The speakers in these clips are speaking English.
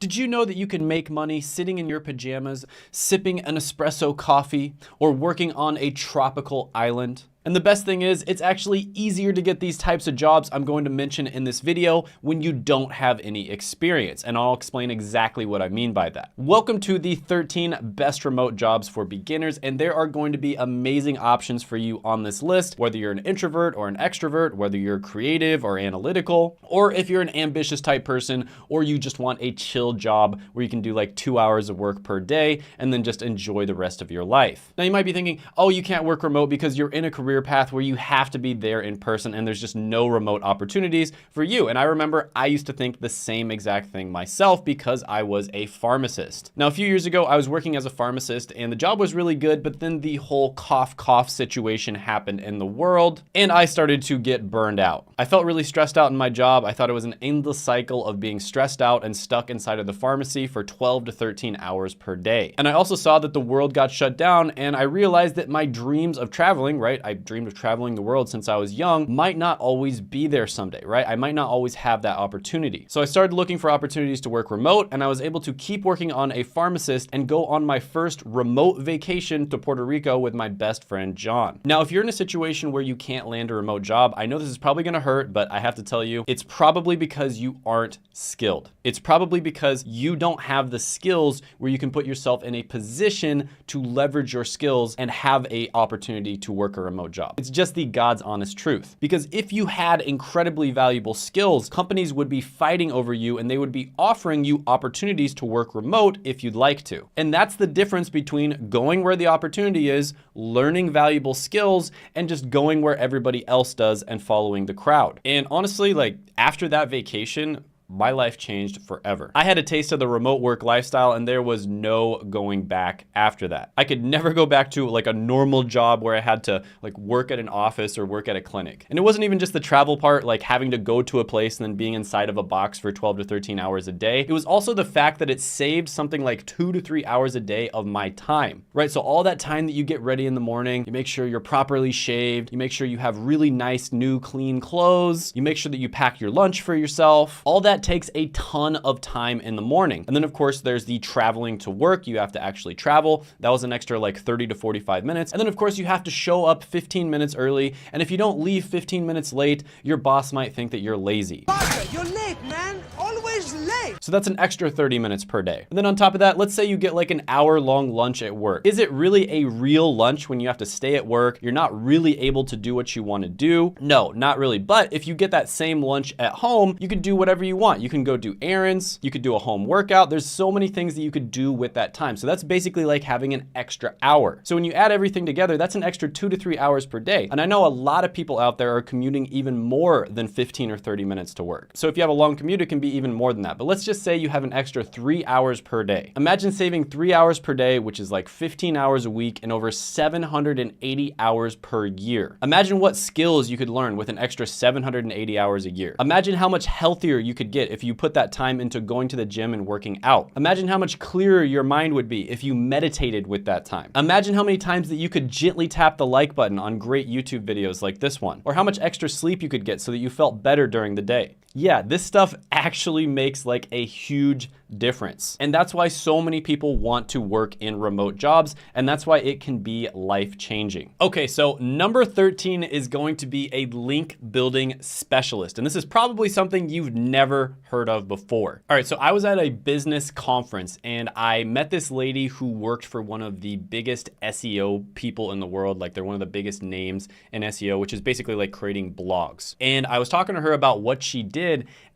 Did you know that you can make money sitting in your pajamas, sipping an espresso coffee, or working on a tropical island? And the best thing is, it's actually easier to get these types of jobs I'm going to mention in this video when you don't have any experience. And I'll explain exactly what I mean by that. Welcome to the 13 best remote jobs for beginners. And there are going to be amazing options for you on this list, whether you're an introvert or an extrovert, whether you're creative or analytical, or if you're an ambitious type person, or you just want a chill job where you can do like 2 hours of work per day and then just enjoy the rest of your life. Now you might be thinking, oh, you can't work remote because you're in a career path where you have to be there in person and there's just no remote opportunities for you. And I remember I used to think the same exact thing myself because I was a pharmacist. Now, a few years ago, I was working as a pharmacist and the job was really good, but then the whole cough situation happened in the world and I started to get burned out. I felt really stressed out in my job. I thought it was an endless cycle of being stressed out and stuck inside of the pharmacy for 12 to 13 hours per day. And I also saw that the world got shut down and I realized that my dreams of traveling, right? I dreamed of traveling the world since I was young, might not always be there someday, right? I might not always have that opportunity. So I started looking for opportunities to work remote and I was able to keep working on a pharmacist and go on my first remote vacation to Puerto Rico with my best friend, John. Now, if you're in a situation where you can't land a remote job, I know this is probably gonna hurt, but I have to tell you, it's probably because you aren't skilled. It's probably because you don't have the skills where you can put yourself in a position to leverage your skills and have an opportunity to work a remote job. It's just the God's honest truth. Because if you had incredibly valuable skills, companies would be fighting over you and they would be offering you opportunities to work remote if you'd like to. And that's the difference between going where the opportunity is, learning valuable skills, and just going where everybody else does and following the crowd. And honestly, like after that vacation, my life changed forever. I had a taste of the remote work lifestyle and there was no going back after that. I could never go back to like a normal job where I had to like work at an office or work at a clinic. And it wasn't even just the travel part, like having to go to a place and then being inside of a box for 12 to 13 hours a day. It was also the fact that it saved something like 2 to 3 hours a day of my time, right? So all that time that you get ready in the morning, you make sure you're properly shaved, you make sure you have really nice, new, clean clothes, you make sure that you pack your lunch for yourself. All that takes a ton of time in the morning. And then of course there's the traveling to work. You have to actually travel. That was an extra like 30 to 45 minutes. And then of course you have to show up 15 minutes early. And if you don't leave 15 minutes late, your boss might think that you're lazy. Parker, you're late, man. Always late. So that's an extra 30 minutes per day. And then on top of that, let's say you get like an hour-long lunch at work. Is it really a real lunch when you have to stay at work? You're not really able to do what you want to do? No, not really. But if you get that same lunch at home, you can do whatever you want. You can go do errands, you could do a home workout. There's so many things that you could do with that time. So that's basically like having an extra hour. So when you add everything together, that's an extra 2 to 3 hours per day. And I know a lot of people out there are commuting even more than 15 or 30 minutes to work. So if you have a long commute, it can be even more than that. But let's just say you have an extra 3 hours per day. Imagine saving 3 hours per day, which is like 15 hours a week and over 780 hours per year. Imagine what skills you could learn with an extra 780 hours a year. Imagine how much healthier you could get if you put that time into going to the gym and working out. Imagine how much clearer your mind would be if you meditated with that time. Imagine how many times that you could gently tap the like button on great YouTube videos like this one, or how much extra sleep you could get so that you felt better during the day. Yeah, this stuff actually makes like a huge difference. And that's why so many people want to work in remote jobs. And that's why it can be life-changing. Okay, so number 13 is going to be a link building specialist. And this is probably something you've never heard of before. All right, so I was at a business conference and I met this lady who worked for one of the biggest SEO people in the world. Like they're one of the biggest names in SEO, which is basically like creating blogs. And I was talking to her about what she did.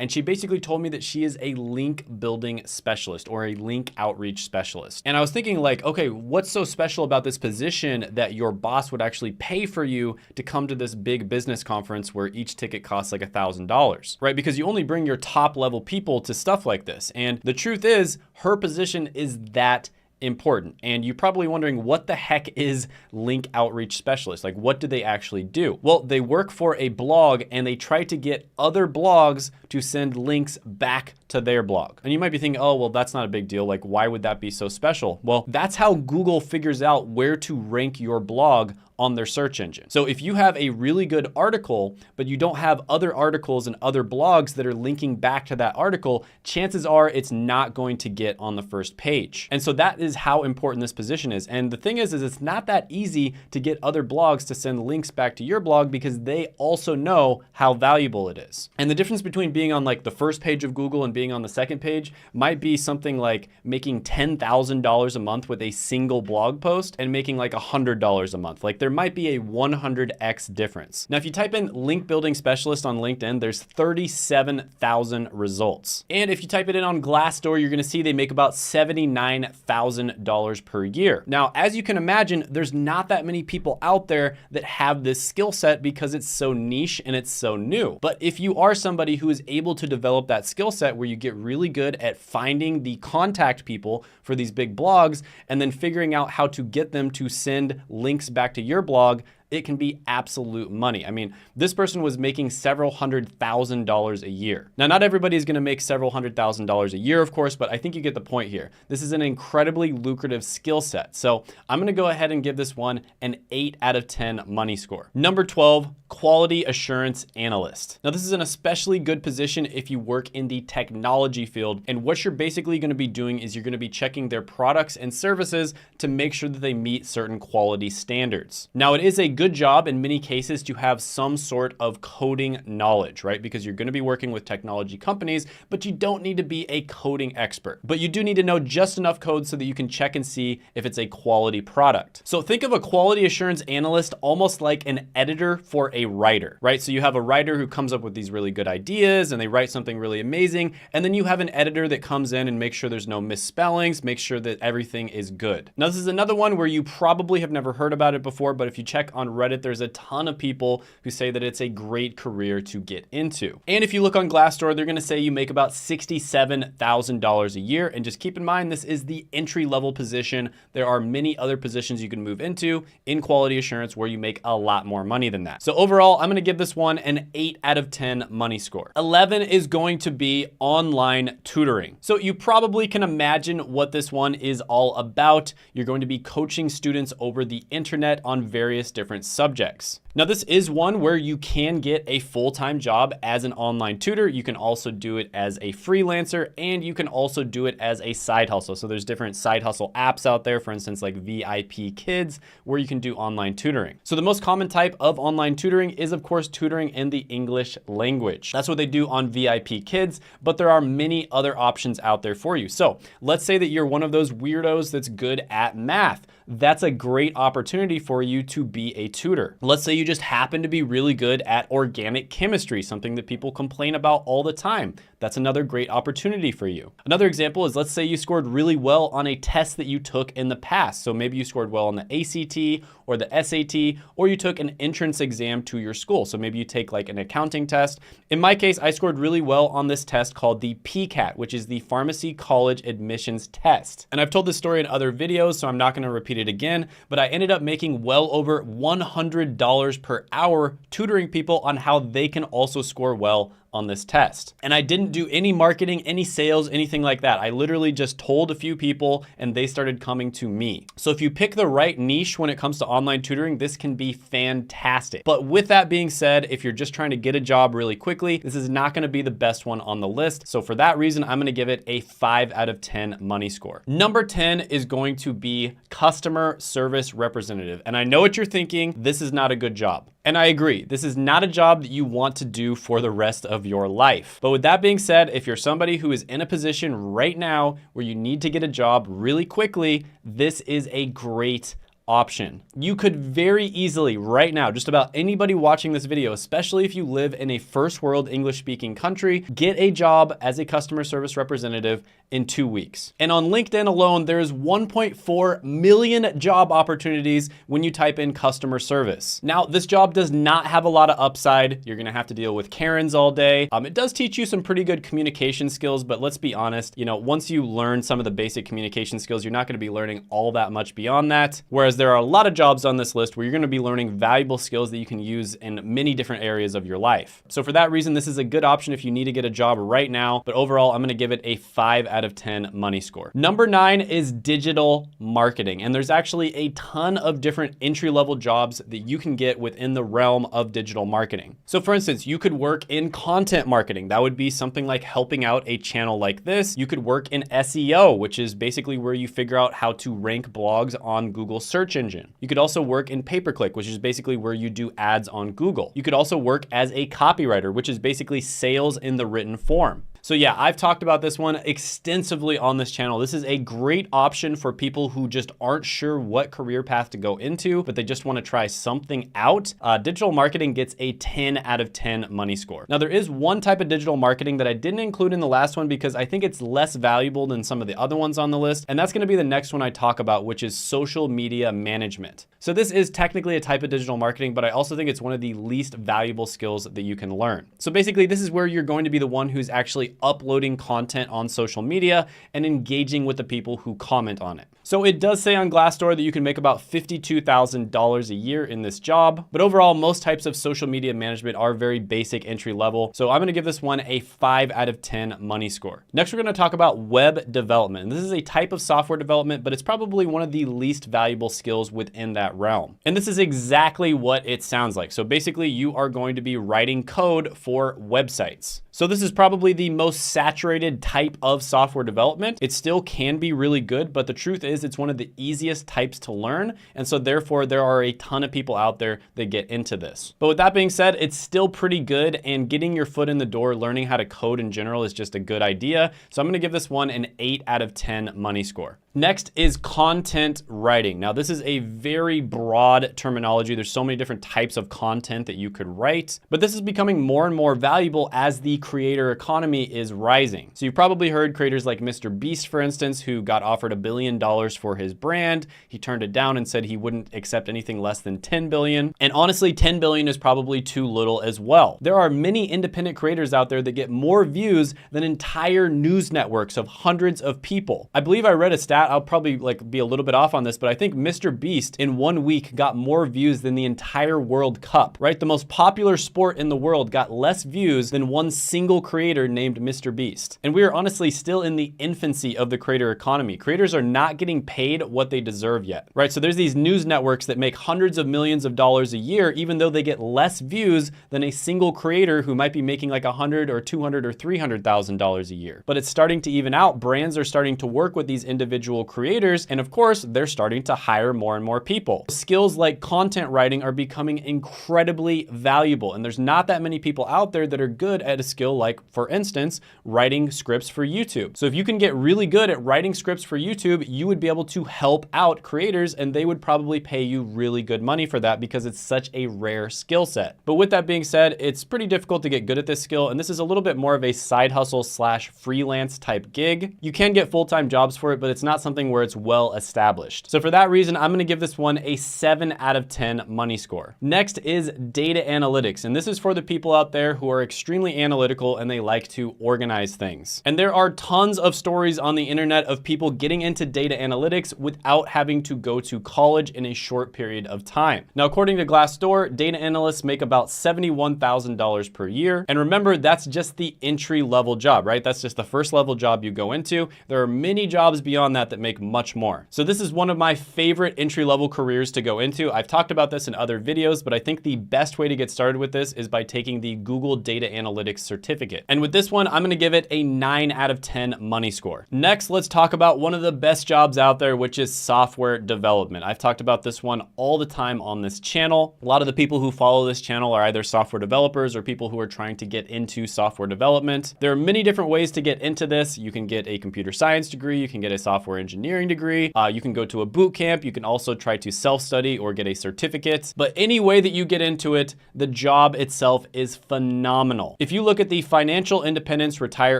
And she basically told me that she is a link building specialist or a link outreach specialist. And I was thinking like, okay, what's so special about this position that your boss would actually pay for you to come to this big business conference where each ticket costs like $1,000, right? Because you only bring your top level people to stuff like this. And the truth is her position is that important. And you're probably wondering, what the heck is link outreach specialist? Like, what do they actually do? Well, they work for a blog and they try to get other blogs to send links back to their blog. And you might be thinking, oh, well, that's not a big deal. Like, why would that be so special? Well, that's how Google figures out where to rank your blog on their search engine. So if you have a really good article, but you don't have other articles and other blogs that are linking back to that article, chances are it's not going to get on the first page. And so that is how important this position is. And the thing is it's not that easy to get other blogs to send links back to your blog because they also know how valuable it is. And the difference between being on like the first page of Google and being on the second page might be something like making $10,000 a month with a single blog post and making like $100 a month. Like there might be a 100x difference. Now, if you type in link building specialist on LinkedIn, there's 37,000 results. And if you type it in on Glassdoor, you're gonna see they make about $79,000 per year. Now, as you can imagine, there's not that many people out there that have this skill set because it's so niche and it's so new. But if you are somebody who is able to develop that skill set where you get really good at finding the contact people for these big blogs and then figuring out how to get them to send links back to your blog, it can be absolute money. I mean, this person was making several $100,000 a year. Now, not everybody is gonna make several $100,000 a year, of course, but I think you get the point here. This is an incredibly lucrative skill set. So I'm gonna go ahead and give this one an 8 out of 10 money score. Number 12, quality assurance analyst. Now, this is an especially good position if you work in the technology field. And what you're basically gonna be doing is you're gonna be checking their products and services to make sure that they meet certain quality standards. Now, it is a good job in many cases to have some sort of coding knowledge, right? Because you're gonna be working with technology companies, but you don't need to be a coding expert. But you do need to know just enough code so that you can check and see if it's a quality product. So think of a quality assurance analyst almost like an editor for a writer, right? So you have a writer who comes up with these really good ideas and they write something really amazing. And then you have an editor that comes in and makes sure there's no misspellings, make sure that everything is good. Now, this is another one where you probably have never heard about it before, but if you check on Reddit, there's a ton of people who say that it's a great career to get into. And if you look on Glassdoor, they're gonna say you make about $67,000 a year. And just keep in mind, this is the entry-level position. There are many other positions you can move into in quality assurance where you make a lot more money than that. So overall, I'm gonna give this one an 8 out of 10 money score. 11 is going to be online tutoring. So you probably can imagine what this one is all about. You're going to be coaching students over the internet on various different subjects. Now, this is one where you can get a full-time job as an online tutor. You can also do it as a freelancer, and you can also do it as a side hustle. So there's different side hustle apps out there, for instance, like VIP Kids, where you can do online tutoring. So the most common type of online tutoring is, of course, tutoring in the English language. That's what they do on VIP Kids, but there are many other options out there for you. So let's say that you're one of those weirdos that's good at math. That's a great opportunity for you to be a tutor. Let's say you just happen to be really good at organic chemistry, something that people complain about all the time. That's another great opportunity for you. Another example is, let's say you scored really well on a test that you took in the past. So maybe you scored well on the ACT or the SAT, or you took an entrance exam to your school. So maybe you take like an accounting test. In my case, I scored really well on this test called the PCAT, which is the Pharmacy College Admissions Test. And I've told this story in other videos, so I'm not gonna repeat it again, but I ended up making well over $100 per hour tutoring people on how they can also score well on this test. And I didn't do any marketing, any sales, anything like that. I literally just told a few people and they started coming to me. So if you pick the right niche when it comes to online tutoring, this can be fantastic. But with that being said, if you're just trying to get a job really quickly, this is not gonna be the best one on the list. So for that reason, I'm gonna give it a 5 out of 10 money score. Number 10 is going to be customer service representative. And I know what you're thinking, this is not a good job. And I agree, this is not a job that you want to do for the rest of your life. But with that being said, if you're somebody who is in a position right now where you need to get a job really quickly, this is a great option. You could very easily right now, just about anybody watching this video, especially if you live in a first world English speaking country, get a job as a customer service representative in 2 weeks. And on LinkedIn alone, there's 1.4 million job opportunities when you type in customer service. Now, this job does not have a lot of upside. You're gonna have to deal with Karens all day. It does teach you some pretty good communication skills, but let's be honest, once you learn some of the basic communication skills, you're not gonna be learning all that much beyond that. Whereas there are a lot of jobs on this list where you're gonna be learning valuable skills that you can use in many different areas of your life. So for that reason, this is a good option if you need to get a job right now, but overall, I'm gonna give it a 5 out of 10 money score. Number 9 is digital marketing. And there's actually a ton of different entry-level jobs that you can get within the realm of digital marketing. So for instance, you could work in content marketing. That would be something like helping out a channel like this. You could work in SEO, which is basically where you figure out how to rank blogs on Google search engine. You could also work in pay-per-click, which is basically where you do ads on Google. You could also work as a copywriter, which is basically sales in the written form. So yeah, I've talked about this one extensively on this channel. This is a great option for people who just aren't sure what career path to go into, but they just want to try something out. Digital marketing gets a 10 out of 10 money score. Now there is one type of digital marketing that I didn't include in the last one because I think it's less valuable than some of the other ones on the list. And that's going to be the next one I talk about, which is social media management. So this is technically a type of digital marketing, but I also think it's one of the least valuable skills that you can learn. So basically this is where you're going to be the one who's actually uploading content on social media and engaging with the people who comment on it. So it does say on Glassdoor that you can make about $52,000 a year in this job, but overall, most types of social media management are very basic entry level. So I'm gonna give this one a 5 out of 10 money score. Next, we're gonna talk about web development. And this is a type of software development, but it's probably one of the least valuable skills within that realm. And this is exactly what it sounds like. So basically, you are going to be writing code for websites. So this is probably the most saturated type of software development. It still can be really good, but the truth is it's one of the easiest types to learn. And so therefore there are a ton of people out there that get into this. But with that being said, it's still pretty good, and getting your foot in the door, learning how to code in general is just a good idea. So I'm gonna give this one an 8 out of 10 money score. Next is content writing. Now this is a very broad terminology. There's so many different types of content that you could write, but this is becoming more and more valuable as the creator economy is rising. So you've probably heard creators like Mr. Beast, for instance, who got offered $1 billion for his brand. He turned it down and said he wouldn't accept anything less than 10 billion. And honestly, 10 billion is probably too little as well. There are many independent creators out there that get more views than entire news networks of hundreds of people. I believe I read a stat, I'll probably be a little bit off on this, but I think Mr. Beast in 1 week got more views than the entire World Cup, right? The most popular sport in the world got less views than one single creator named Mr. Beast. And we are honestly still in the infancy of the creator economy. Creators are not getting paid what they deserve yet, right? So there's these news networks that make hundreds of millions of dollars a year, even though they get less views than a single creator who might be making like $100 or $200 or $300,000 a year. But it's starting to even out. Brands are starting to work with these individual creators, and of course, they're starting to hire more and more people. Skills like content writing are becoming incredibly valuable, and there's not that many people out there that are good at a skill like, for instance, writing scripts for YouTube. So if you can get really good at writing scripts for YouTube, you would be able to help out creators, and they would probably pay you really good money for that because it's such a rare skill set. But with that being said, it's pretty difficult to get good at this skill, and this is a little bit more of a side hustle slash freelance type gig. You can get full-time jobs for it, but it's not something where it's well established. So for that reason, I'm gonna give this one a 7 out of 10 money score. Next is data analytics, and this is for the people out there who are extremely analytical and they like to organize things. And there are tons of stories on the internet of people getting into data analytics without having to go to college in a short period of time. Now, according to Glassdoor, data analysts make about $71,000 per year. And remember, that's just the entry level job, right? That's just the first level job you go into. There are many jobs beyond that that make much more. So this is one of my favorite entry level careers to go into. I've talked about this in other videos, but I think the best way to get started with this is by taking the Google Data Analytics certificate. And with this one, I'm gonna give it a 9 out of 10 money score. Next, let's talk about one of the best jobs out there, which is software development. I've talked about this one all the time on this channel. A lot of the people who follow this channel are either software developers or people who are trying to get into software development. There are many different ways to get into this. You can get a computer science degree, you can get a software engineering degree. You can go to a boot camp. You can also try to self-study or get a certificate. But any way that you get into it, the job itself is phenomenal. If you look at the Financial Independence Retire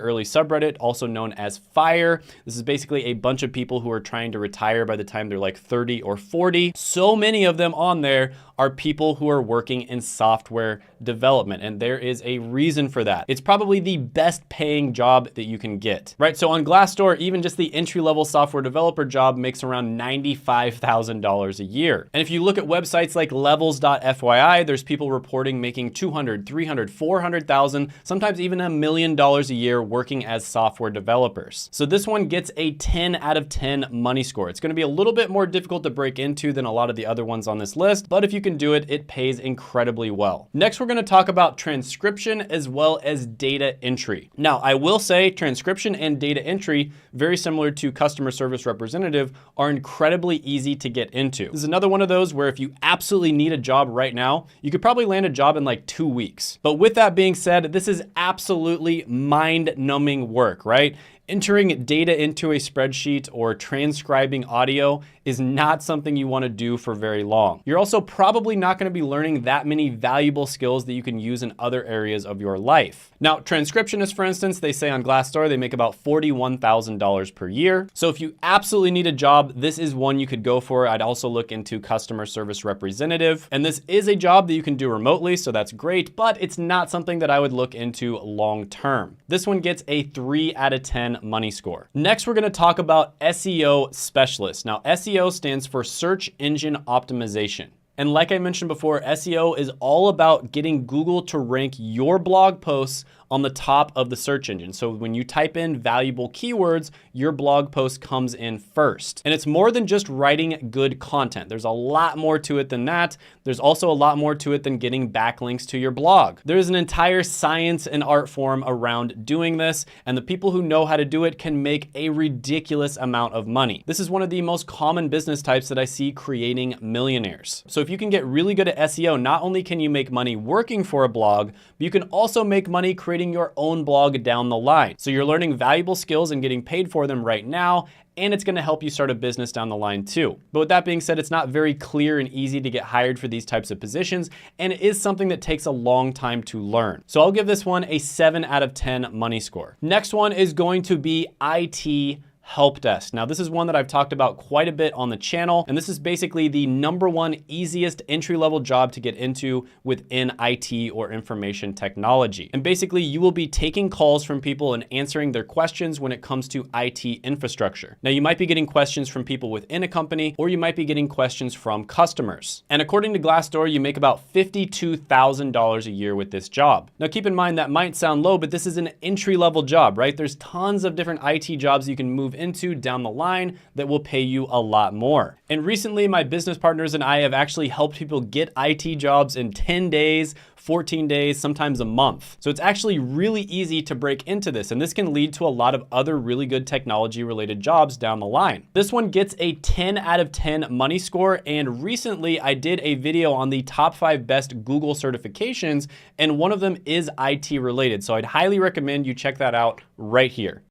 Early subreddit, also known as FIRE, this is basically a bunch of people who are trying to retire by the time they're like 30 or 40. So many of them on there are people who are working in software development, and there is a reason for that. It's probably the best paying job that you can get, right? So on Glassdoor, even just the entry-level software developer job makes around $95,000 a year. And if you look at websites like levels.fyi, there's people reporting making 200, 300, 400,000, sometimes even $1 million a year working as software developers. So this one gets a 10 out of 10 money score. It's gonna be a little bit more difficult to break into than a lot of the other ones on this list, but if you can do it, it pays incredibly well. Next, we're gonna talk about transcription as well as data entry. Now, I will say transcription and data entry, very similar to customer service representative, are incredibly easy to get into. This is another one of those where if you absolutely need a job right now, you could probably land a job in like 2 weeks. But with that being said, this is absolutely mind-numbing work, right? Entering data into a spreadsheet or transcribing audio is not something you want to do for very long. You're also probably not going to be learning that many valuable skills that you can use in other areas of your life. Now, transcriptionists, for instance, they say on Glassdoor, they make about $41,000 per year. So if you absolutely need a job, this is one you could go for. I'd also look into customer service representative. And this is a job that you can do remotely, so that's great, but it's not something that I would look into long term. This one gets a 3 out of 10 money score. Next, we're going to talk about SEO specialist. Now, SEO stands for search engine optimization. And like I mentioned before, SEO is all about getting Google to rank your blog posts on the top of the search engine. So when you type in valuable keywords, your blog post comes in first. And it's more than just writing good content. There's a lot more to it than that. There's also a lot more to it than getting backlinks to your blog. There's an entire science and art form around doing this, and the people who know how to do it can make a ridiculous amount of money. This is one of the most common business types that I see creating millionaires. So if you can get really good at SEO, not only can you make money working for a blog, but you can also make money creating your own blog down the line. So you're learning valuable skills and getting paid for them right now, and it's gonna help you start a business down the line too. But with that being said, it's not very clear and easy to get hired for these types of positions, and it is something that takes a long time to learn. So I'll give this one a 7 out of 10 money score. Next one is going to be IT help desk. Now, this is one that I've talked about quite a bit on the channel, and this is basically the #1 easiest entry-level job to get into within IT or information technology. And basically, you will be taking calls from people and answering their questions when it comes to IT infrastructure. Now, you might be getting questions from people within a company, or you might be getting questions from customers. And according to Glassdoor, you make about $52,000 a year with this job. Now, keep in mind that might sound low, but this is an entry-level job, right? There's tons of different IT jobs you can move into down the line that will pay you a lot more. And recently, my business partners and I have actually helped people get IT jobs in 10 days, 14 days, sometimes a month. So it's actually really easy to break into this, and this can lead to a lot of other really good technology related jobs down the line. This one gets a 10 out of 10 money score, and recently I did a video on the top 5 best Google certifications, and one of them is IT related. So I'd highly recommend you check that out right here.